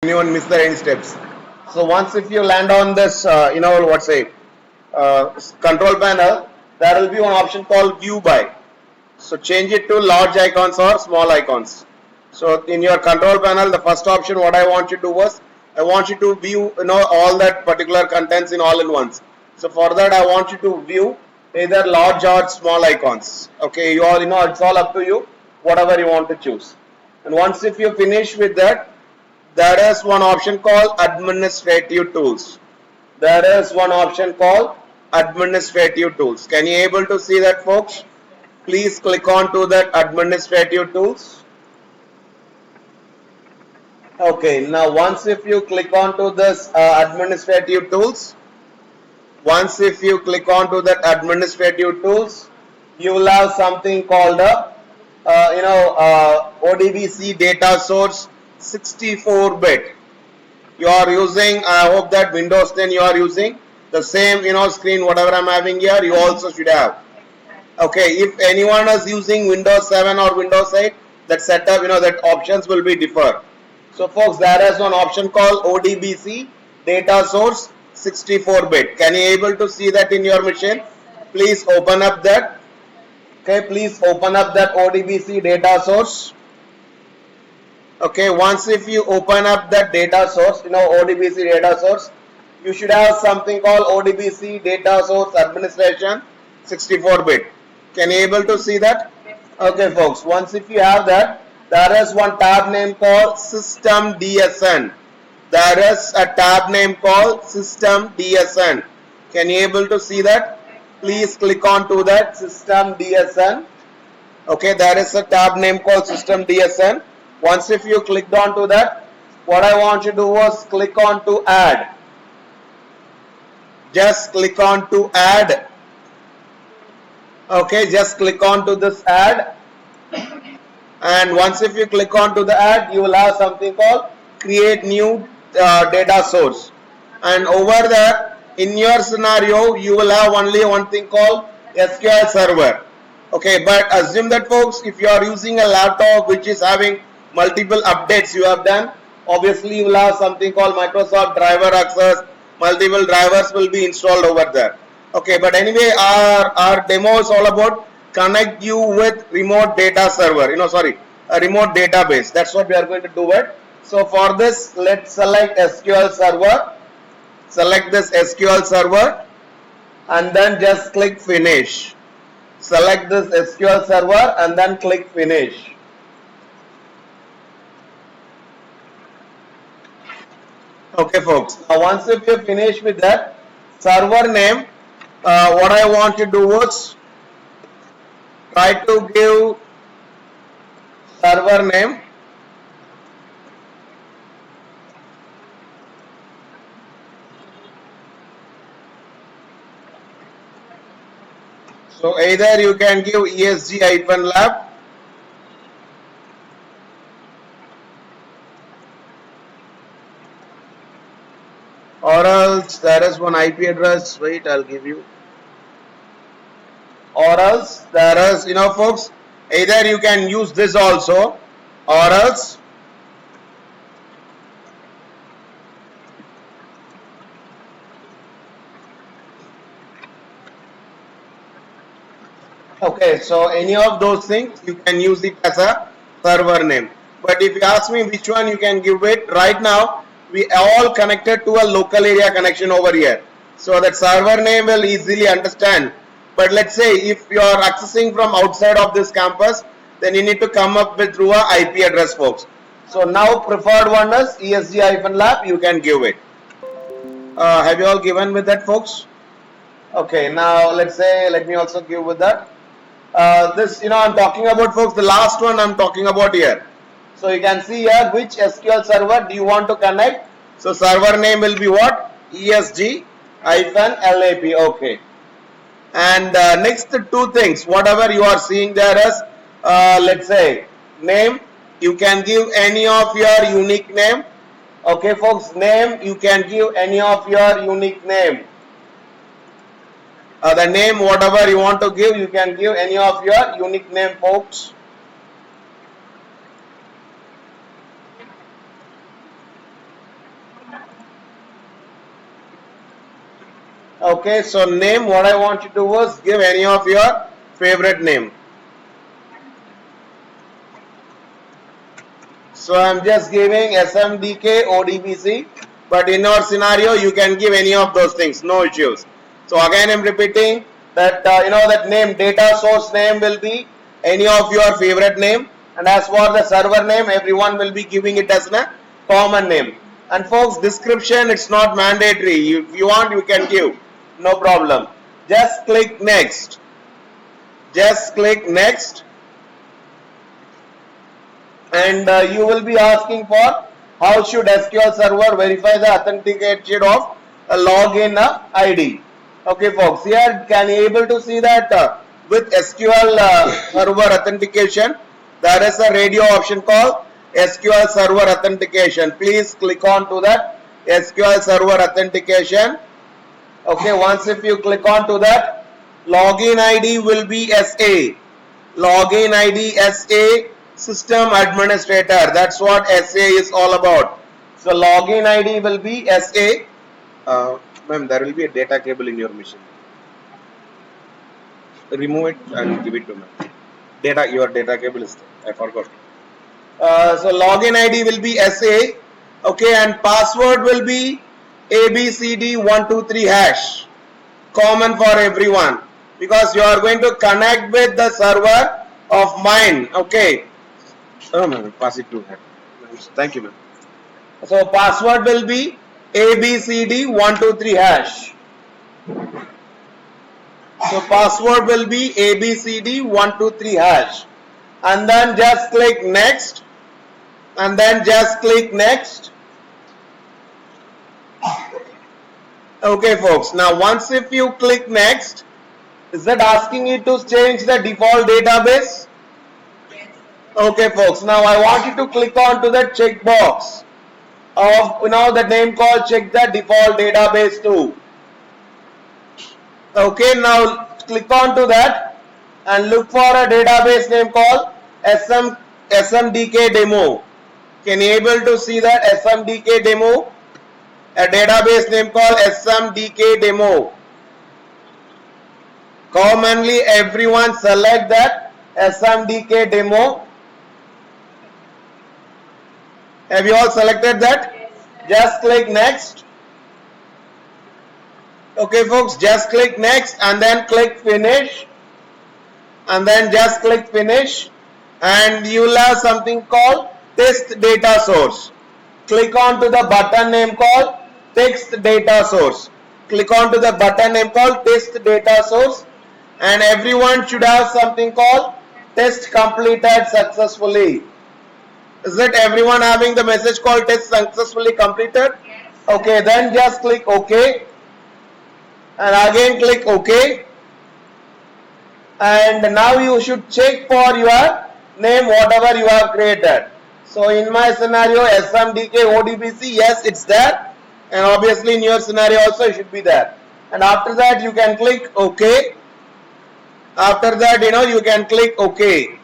anyone miss the any steps. So once if you land on this, control panel, there will be one option called view by. So change it to large icons or small icons. So in your control panel, the first option what I want you to do was I want you to view all that particular contents in all in once. So for that I want you to view either large or small icons. Okay, you all it's all up to you, whatever you want to choose. And once if you finish with that, there is one option called administrative tools. There is one option called administrative tools. Can you able to see that, folks? Please click on to that administrative tools. Okay, now once if you click on to this administrative tools, once if you click on to that administrative tools, you will have something called a ODBC data source 64-bit. You are using, I hope that Windows 10 you are using the same screen whatever I'm having here, you also should have. Okay, if anyone is using Windows 7 or Windows 8, that setup that options will be differ. So folks, there is one option called ODBC data source 64-bit. Can you able to see that in your machine? Please open up that. Okay, please open up that ODBC data source. Okay, once if you open up that data source, ODBC data source, you should have something called ODBC data source administration 64-bit. Can you able to see that? Okay folks, once if you have that, there is one tab name called System DSN. There is a tab name called System DSN. Can you able to see that? Please click on to that System DSN. Okay, there is a tab name called System DSN. Once if you clicked on to that, what I want you to do was click on to add. Just click on to add. Okay, just click on to this add. And once if you click on to the add, you will have something called create new data source. And over there, in your scenario, you will have only one thing called SQL Server. Okay, but assume that folks, if you are using a laptop which is having multiple updates you have done, obviously you will have something called Microsoft Driver Access. Multiple drivers will be installed over there. Okay, but anyway, our demo is all about connect you with remote data server. A remote database. That's what we are going to do it. So for this, let's select SQL Server. Select this SQL Server, and then just click Finish. Select this SQL Server and then click Finish. Okay folks, now once if you finish with that server name, what I want to do was try to give server name so either you can give ESG-lab or else there is one IP address. Wait, I'll give you. Or else there is, folks, either you can use this also, or else okay, so any of those things you can use it as a server name. But if you ask me which one you can give it, right now we all connected to a local area connection over here, so that server name will easily understand. But let's say if you are accessing from outside of this campus, then you need to come up with through a IP address, folks. So now preferred one is ESG-lab, you can give it. Have you all given with that, folks? Okay, now let's say, let me also give with that. This, I'm talking about, folks, the last one I'm talking about here. So you can see here which SQL server do you want to connect. So server name will be what? ESG-lab. Okay. And next two things, whatever you are seeing there is, let's say name, you can give any of your unique name. Okay folks, name, you can give any of your unique name. The name, whatever you want to give, you can give any of your unique name, folks. Okay, so name, what I want you to do is give any of your favorite name. So I'm just giving SMDK ODBC, but in our scenario you can give any of those things, no issues. So again I'm repeating that that name, data source name will be any of your favorite name, and as for the server name, everyone will be giving it as a common name. And folks, description, it's not mandatory. If you want, you can give, no problem. Just click next. Just click next, and you will be asking for how should SQL Server verify the authentication of a login ID. Okay folks, here can you able to see that with SQL Server authentication, there is a radio option called SQL Server authentication. Please click on to that SQL Server authentication. Okay, once if you click on to that, login ID will be SA. Login ID SA, system administrator. That's what SA is all about. So login ID will be SA. Ma'am, there will be a data cable in your machine. Remove it and give it to me. Your data cable is there. I forgot. So login ID will be SA. Okay, and password will be ABCD123 hash. Common for everyone, because you are going to connect with the server of mine. Okay. Oh ma'am, pass it to her. Thank you, ma'am. So password will be ABCD123 hash. So password will be ABCD123 hash, and then just click next, and then just click next. Okay folks, now once if you click next, is that asking you to change the default database? Okay folks, now I want you to click on to the checkbox of the name called check the default database too. Okay, now click on to that and look for a database name called SMDK demo. Can you able to see that SMDK demo? A database name called SMDK demo. Commonly everyone select that SMDK demo. Have you all selected that? Just click next. Okay folks, just click next and then click finish, and then just click finish, and you will have something called test data source. Click on to the button name called text data source. Click on to the button name called test data source, and everyone should have something called test completed successfully. Is it everyone having the message called test successfully completed? Okay, then just click OK, and again click OK, and now you should check for your name whatever you have created. So in my scenario SMDK ODBC, yes, it's there, and obviously in your scenario also it should be there. And after that you can click OK. After that you can click OK.